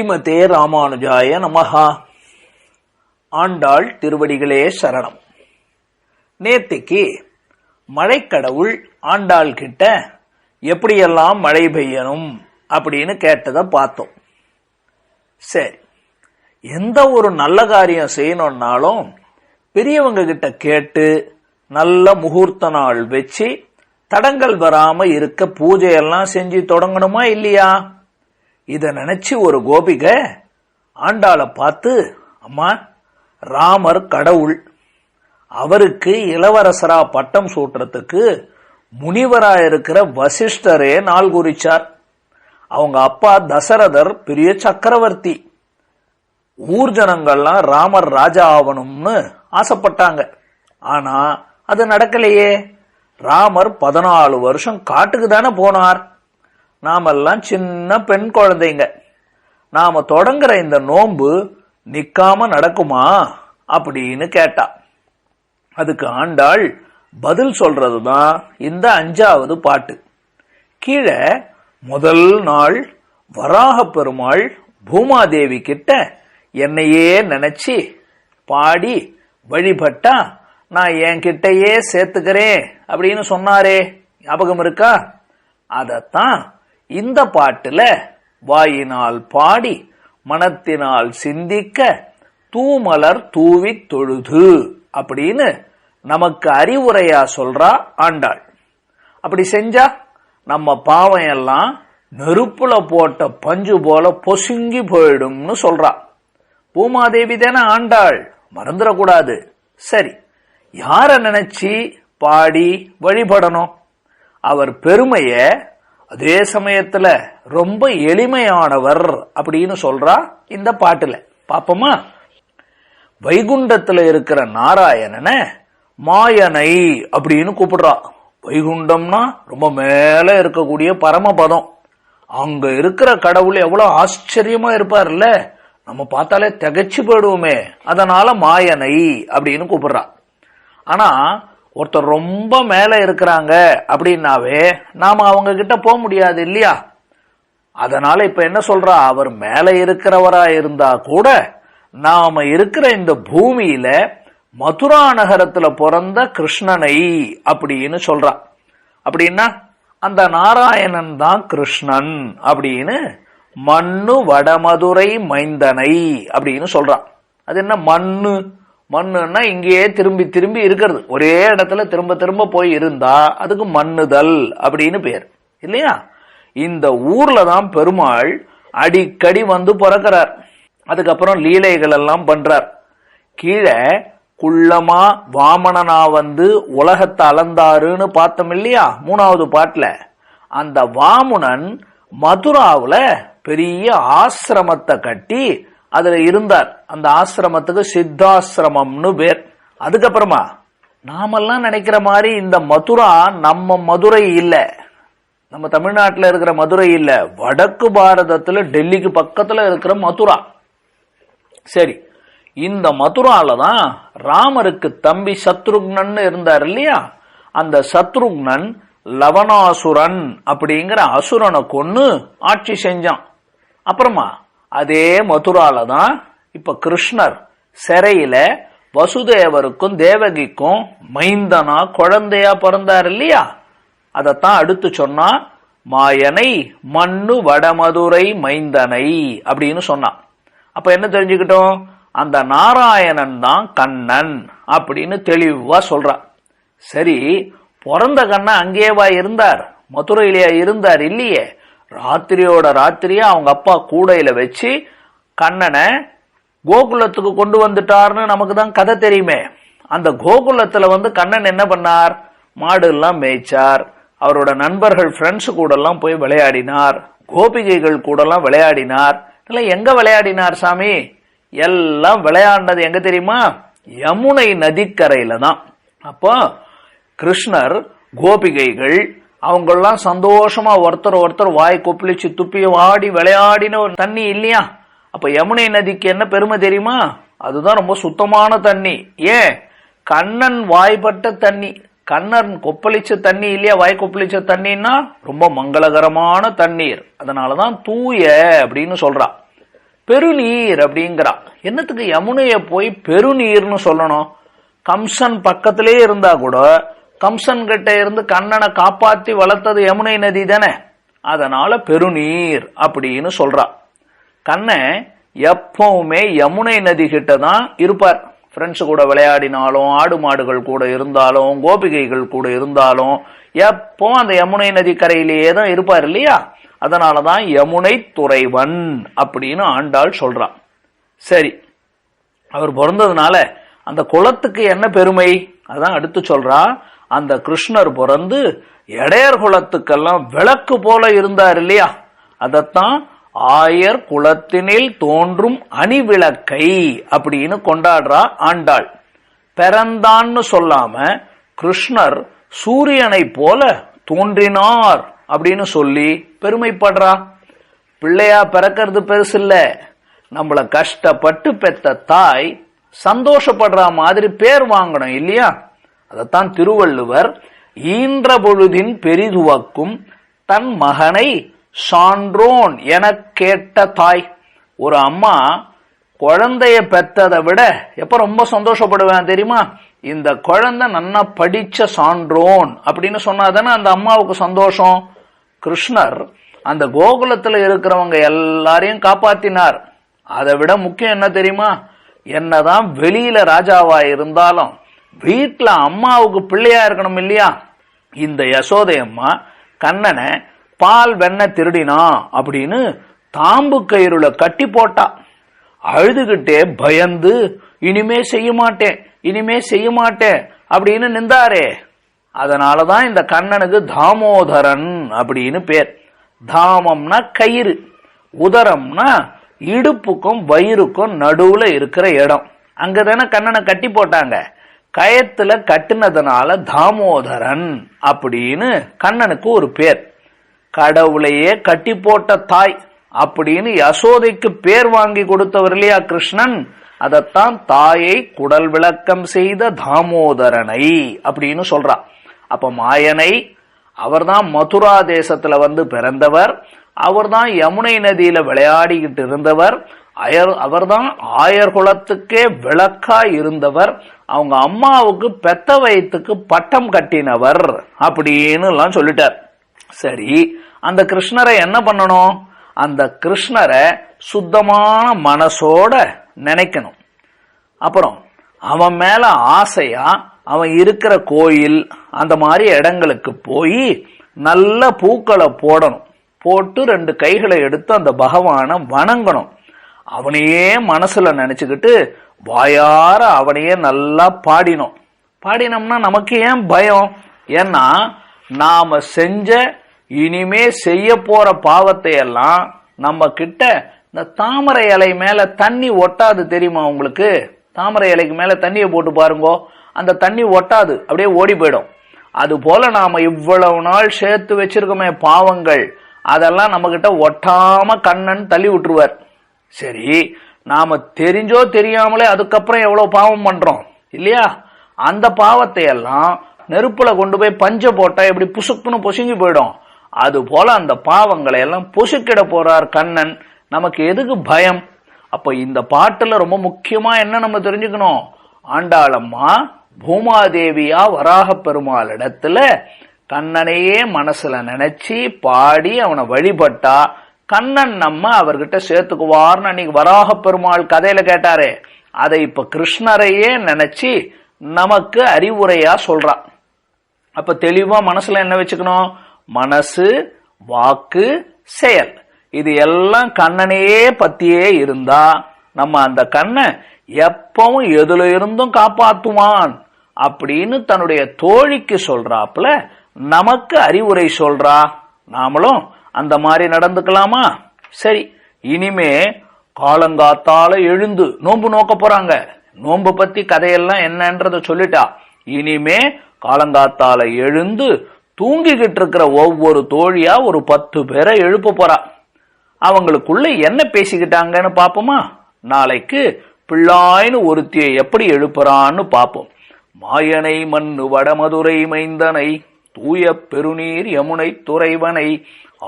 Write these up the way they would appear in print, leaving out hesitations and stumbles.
ஸ்ரீமதே ராமானுஜாய நமஹா. ஆண்டாள் திருவடிகளே சரணம். நேத்திக்கு மழைக்கடவுள் ஆண்டாள் கிட்ட எப்படியெல்லாம் மழை பெய்யணும் அப்படின்னு கேட்டதை பார்த்தோம். சரி, எந்த ஒரு நல்ல காரியம் செய்யணும்னாலும் பெரியவங்க கிட்ட கேட்டு நல்ல முகூர்த்த நாள் வச்சு தடங்கள் வராம இருக்க பூஜையெல்லாம் செஞ்சு தொடங்கணுமா இல்லையா? இத நினைச்சு ஒரு கோபிகை ஆண்டாளை பார்த்து, அம்மா, ராமர் கடவுள், அவருக்கு இளவரசரா பட்டம் சூட்டுறதுக்கு முனிவரா இருக்கிற வசிஷ்டரே நாள் குறிச்சார். அவங்க அப்பா தசரதர் பெரிய சக்கரவர்த்தி. ஊர் ஜனங்கள்லாம் ராமர் ராஜா ஆகணும்னு ஆசைப்பட்டாங்க. ஆனா அது நடக்கலையே. ராமர் 14 வருஷம் காட்டுக்கு தானே போனார். நாமெல்லாம் சின்ன பெண் குழந்தைங்க. நாம தொடங்குற இந்த நோன்பு நிக்காம நடக்குமா அப்படின்னு கேட்டா. அதுக்கு ஆண்டாள் பதில் சொல்றதுதான் இந்த 5வது பாட்டு. கீழே முதல் நாள் வராக பெருமாள் பூமாதேவி கிட்ட என்னையே நினைச்சு பாடி வழிபட்டா நான் என்கிட்டயே சேர்த்துக்கிறேன் அப்படின்னு சொன்னாரே, ஞாபகம் இருக்கா? அதத்தான் இந்த பாட்டுல வாயினால் பாடி மனத்தினால் சிந்திக்க தூமலர் தூவி தொழுது அப்படின்னு நமக்கு அறிவுரையா சொல்றா ஆண்டாள். அப்படி செஞ்சா நம்ம பாவம் எல்லாம் நெருப்புல போட்ட பஞ்சு போல பொசுங்கி போயிடும்னு சொல்றா. பூமாதேவி தானே ஆண்டாள், மறந்துடக்கூடாது. சரி, யார நினைச்சு பாடி வழிபடணும்? அவர் பெருமைய, அதே சமயத்துல ரொம்ப எளிமையானவர் அப்படின்னு சொல்றா இந்த பாட்டுல. பாப்போமா? வைகுண்டத்துல இருக்கிற நாராயணனை மாயனை அப்படின்னு கூப்பிடுறா. வைகுண்டம்னா ரொம்ப மேல இருக்கக்கூடிய பரமபதம். அங்க இருக்கிற கடவுள் எவ்வளவு ஆச்சரியமா இருப்பார்ல, நம்ம பார்த்தாலே திகைச்சு போயிடுவோமே. அதனால மாயனை அப்படின்னு கூப்பிடுறா. ஆனா ஒருத்தர் ரொம்ப மேல இருக்கிறாங்க அப்படின்னாவே நாம அவங்க கிட்ட போக முடியாது இல்லையா? அதனால இப்ப என்ன சொல்றா, அவர் மேல இருக்கிறவரா இருந்தா கூட நாம இருக்கிற இந்த பூமியில மதுரா நகரத்துல பிறந்த கிருஷ்ணனை அப்படின்னு சொல்றா. அப்படின்னா அந்த நாராயணன் தான் கிருஷ்ணன் அப்படின்னு மண்ணு வடமதுரை மைந்தனை அப்படின்னு சொல்றான். அது என்ன மண்ணு? மண்ணுன்னா இங்கேயே திரும்பி திரும்பி இருக்கிறது, ஒரே இடத்துல திரும்ப திரும்ப போய் இருந்தா அதுக்கு மண்ணுதல் அப்படின்னு பேர் இல்லையா? இந்த ஊர்ல தான் பெருமாள் அடிக்கடி வந்து பிறக்கிறார். அதுக்கப்புறம் லீலைகள் எல்லாம் பண்றார். கீழே குள்ளமா வாமனனா வந்து உலகத்தை அளந்தாருன்னு பார்த்தோம் இல்லையா 3வது பாட்டுல? அந்த வாமுனன் மதுராவுல பெரிய ஆசிரமத்தை கட்டி அதுல இருந்தார். அந்த ஆசிரமத்துக்கு சித்தாசிரமம்னு பேர். அதுக்கப்புறமா நாமெல்லாம் நினைக்கிற மாதிரி இந்த மதுரா நம்ம மதுரை இல்ல, நம்ம தமிழ்நாட்டில் இருக்கிற மதுரை இல்ல, வடக்கு பாரதத்துல டெல்லிக்கு பக்கத்துல இருக்கிற மதுரா. சரி, இந்த மதுரால தான் ராமருக்கு தம்பி சத்ருக்னன் இருந்தார் இல்லையா? அந்த சத்ருக்னன் லவணாசுரன் அப்படிங்கிற அசுரனை கொன்னு ஆட்சி செஞ்சான். அப்புறமா அதே மதுரால தான் இப்ப கிருஷ்ணர் சிறையில வசுதேவருக்கும் தேவகிக்கும் மைந்தனா குழந்தையா பிறந்தார் இல்லையா? அதத்தான் அடுத்து சொன்னா மாயனை மண்ணு வடமதுரை மைந்தனை அப்படின்னு சொன்னான். அப்ப என்ன தெரிஞ்சுக்கிட்டோம்? அந்த நாராயணன் தான் கண்ணன் அப்படின்னு தெளிவா சொல்றான். சரி, பிறந்த கண்ணன் அங்கேவா இருந்தார்? மதுரையிலேயா இருந்தார்? இல்லையே. ராத்திரியோட ராத்திரியா அவங்க அப்பா கூடையில வச்சு கண்ணனை கோகுலத்துக்கு கொண்டு வந்துட்டார்னு நமக்கு தான் கதை தெரியுமே. அந்த கோகுலத்துல வந்து கண்ணன் என்ன பண்ணார்? மாடு எல்லாம் மேய்ச்சார். அவரோட நண்பர்கள் ஃப்ரெண்ட்ஸ் கூட எல்லாம் போய் விளையாடினார். கோபிகைகள் கூட எல்லாம் விளையாடினார். எங்க விளையாடினார் சாமி? எல்லாம் விளையாடினது எங்க தெரியுமா? யமுனை நதிக்கரையில தான். அப்போ கிருஷ்ணர், கோபிகைகள் அவங்கெல்லாம் சந்தோஷமா ஒருத்தர் வாய் கொப்பளிச்சு துப்பி ஆடி விளையாடின ஒரு தண்ணி இல்லையா? அப்ப யமுனை நதிக்கு என்ன பெருமை தெரியுமா? அதுதான் ரொம்ப சுத்தமான தண்ணி. ஏன்? கண்ணன் வாய்ப்பட்ட தண்ணி, கண்ணன் கொப்பளிச்ச தண்ணி இல்லையா? வாய் கொப்பளிச்ச தண்ணின்னா ரொம்ப மங்களகரமான தண்ணீர். அதனாலதான் தூய அப்படின்னு சொல்றா. பெருநீர் அப்படிங்கிறா. என்னத்துக்கு யமுனைய போய் பெருநீர்னு சொல்லணும்? கம்சன் பக்கத்திலே இருந்தா கூட கம்சன் கிட்ட இருந்து கண்ணனை காப்பாத்தி வளர்த்தது யமுனை நதி தானே, அதனால பெருநீர் அப்படின்னு சொல்றா. கண்ணன் எப்பவுமே யமுனை நதி கிட்ட தான் இருப்பார். ஃப்ரெண்ட்ஸ் கூட விளையாடினாலும், ஆடு மாடுகள் கூட இருந்தாலும், கோபிகைகள் கூட இருந்தாலும் எப்போ அந்த யமுனை நதி கரையிலேயே தான் இருப்பார் இல்லையா? அதனாலதான் யமுனை துறைவன் அப்படின்னு ஆண்டாள் சொல்றான். சரி, அவர் பிறந்ததுனால அந்த குலத்துக்கு என்ன பெருமை, அதான் அடுத்து சொல்றா. அந்த கிருஷ்ணர் பிறந்து எடையர் குலத்துக்கெல்லாம் விளக்கு போல இருந்தார் இல்லையா? அதத்தான் ஆயர் குலத்தினில் தோன்றும் அணிவிளக்கை அப்படின்னு கொண்டாடுறா ஆண்டாள். பிறந்தான்னு சொல்லாம கிருஷ்ணர் சூரியனை போல தோன்றினார் அப்படின்னு சொல்லி பெருமைப்படுறா. பிள்ளையா பிறக்கிறது பெருசு இல்ல, நம்மள கஷ்டப்பட்டு பெத்த தாய் சந்தோஷப்படுற மாதிரி பேர் வாங்கணும் இல்லையா? அதத்தான் திருவள்ளுவர் ஈன்ற பொழுதின் பெரிதுவக்கும் தன் மகனை சான்றோன் என கேட்ட தாய். ஒரு அம்மா குழந்தைய பெத்ததை விட எப்ப ரொம்ப சந்தோஷப்படுவேன் தெரியுமா? இந்த குழந்தை நன்னா படிச்ச சான்றோன் அப்படின்னு சொன்னாதானே அந்த அம்மாவுக்கு சந்தோஷம். கிருஷ்ணர் அந்த கோகுலத்துல இருக்கிறவங்க எல்லாரையும் காப்பாத்தினார். அதை விட முக்கியம் என்ன தெரியுமா? என்னதான் வெளியில ராஜாவா இருந்தாலும் வீட்டுல அம்மாவுக்கு பிள்ளையா இருக்கணும் இல்லையா? இந்த யசோதை அம்மா கண்ணனை பால் வெண்ணெய் திருடினா அப்படின்னு தாம்பு கயிறுல கட்டி போட்டா. அழுதுகிட்டே பயந்து இனிமே செய்ய மாட்டேன், இனிமே செய்ய மாட்டேன் அப்படின்னு நின்றாரே. அதனாலதான் இந்த கண்ணனுக்கு தாமோதரன் அப்படின்னு பேர். தாமம்னா கயிறு, உதரம்னா இடுப்புக்கும் வயிறுக்கும் நடுவுல இருக்கிற இடம். அங்கதானே கண்ணனை கட்டி போட்டாங்க. கயத்துல கட்டினதுனால தாமோதரன் அப்படின்னு கண்ணனுக்கு ஒரு பேர். கடவுளையே கட்டி போட்ட தாய் அப்படின்னு யசோதைக்கு பேர் வாங்கி கொடுத்தவர் இல்லையா கிருஷ்ணன்? அதத்தான் தாயை குடல் விளக்கம் செய்த தாமோதரனை அப்படின்னு சொல்றா. அப்ப மாயனை அவர்தான் மதுரா தேசத்துல வந்து பிறந்தவர், அவர்தான் யமுனை நதியில விளையாடிக்கிட்டு இருந்தவர், அவர்தான் ஆயர் குலத்துக்கே விளக்கா இருந்தவர், அவங்க அம்மாவுக்கு பெத்த வயிற்றுக்கு பட்டம் கட்டினவர் அப்படின்னு எல்லாம் சொல்லிட்டார். சரி, அந்த கிருஷ்ணரை என்ன பண்ணணும்? அந்த கிருஷ்ணரை சுத்தமான மனசோட நினைக்கணும். அப்புறம் அவன் மேல ஆசையா அவன் இருக்கிற கோயில் அந்த மாதிரி இடங்களுக்கு போய் நல்ல பூக்களை போடணும். போட்டு 2 கைகளை எடுத்து அந்த பகவானை வணங்கணும். அவனையே மனசுல நினைச்சுக்கிட்டு வாயார அவனையே நல்லா பாடினோம். பாடினோம்னா நமக்கு ஏன் பயம்? ஏன்னா நாம செஞ்ச இனிமே செய்ய போற பாவத்தை எல்லாம் நம்ம கிட்ட இந்த தாமரை இலை மேல தண்ணி ஒட்டாது தெரியுமா உங்களுக்கு? தாமரை இலைக்கு மேல தண்ணியை போட்டு பாருங்கோ, அந்த தண்ணி ஒட்டாது, அப்படியே ஓடி போயிடும். அது போல நாம இவ்வளவு நாள் சேர்த்து வச்சிருக்கோமே பாவங்கள், அதெல்லாம் நம்ம கிட்ட ஒட்டாம கண்ணன் தள்ளி விட்டுருவார். சரி, நாம தெரிஞ்சோ தெரியாமலே அதுக்கப்புறம் எவ்வளவு பாவம் பண்றோம் இல்லையா? அந்த பாவத்தை எல்லாம் நெருப்புல கொண்டு போய் பஞ்ச போட்டா எப்படி புசுக்குன்னு பொசுங்கி போயிடும். அது போல அந்த பாவங்களை எல்லாம் பொசுக்கிட போறார் கண்ணன். நமக்கு எதுக்கு பயம்? அப்ப இந்த பாட்டுல ரொம்ப முக்கியமா என்ன நம்ம தெரிஞ்சுக்கணும்? ஆண்டாளம்மா பூமாதேவியா வராக பெருமாள் இடத்துல கண்ணனையே மனசுல நினைச்சு பாடி அவனை வழிபட்டா கண்ணன் நம்ம அவர்கிட்ட சேர்த்துக்குவார்னு அன்னைக்கு வராக பெருமாள் கதையில கேட்டாரே, அதை இப்ப கிருஷ்ணரையே நினைச்சு நமக்கு அறிவுரையா சொல்றான். அப்ப தெளிவா மனசுல என்ன வச்சுக்கணும்? மனசு, வாக்கு, செயல், இது எல்லாம் கண்ணனையே பத்தியே இருந்தா நம்ம அந்த கண்ணை எப்பவும் எதுல இருந்தும் காப்பாத்துவான் அப்படின்னு தன்னுடைய தோழிக்கு சொல்றாப்புல நமக்கு அறிவுரை சொல்றா. நாமளும் அந்த மாதிரி நடந்துக்கலாமா? சரி, இனிமே காலங்காத்தால எழுந்து நோன்பு நோக்க போறாங்க. நோன்பு பத்தி கதையெல்லாம் என்னன்றத சொல்லிட்டா. இனிமே காலங்காத்தால எழுந்து தூங்கிக்கிட்டு இருக்கிற ஒவ்வொரு தோழியா ஒரு 10 பேரை எழுப்ப போறா. அவங்களுக்குள்ள என்ன பேசிக்கிட்டாங்கன்னு பாப்போமா? நாளைக்கு பிள்ளாயின்னு ஒருத்தியை எப்படி எழுப்புறான்னு பாப்போம். மாயனை மண்ணு வடமதுரை மைந்தனை தூய பெருநீர் யமுனை துறைவனை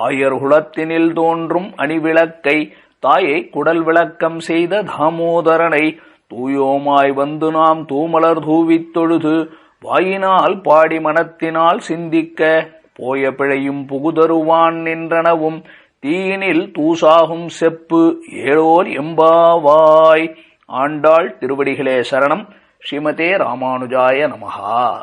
ஆயர் குலத்தினில் தோன்றும் அணிவிளக்கை தாயை குடல் விளக்கம் செய்த தாமோதரனை தூயோமாய் வந்து நாம் தூமலர் தூவித் தொழுது வாயினால் பாடி மனத்தினால் சிந்திக்க போய பிழையும் புகுதருவான் நின்றனவும் தீயினில் தூசாகும் செப்பு ஏழோர் எம்பாவாய். ஆண்டாள் திருவடிகளே சரணம். ஸ்ரீமதே ராமானுஜாய நமஹா.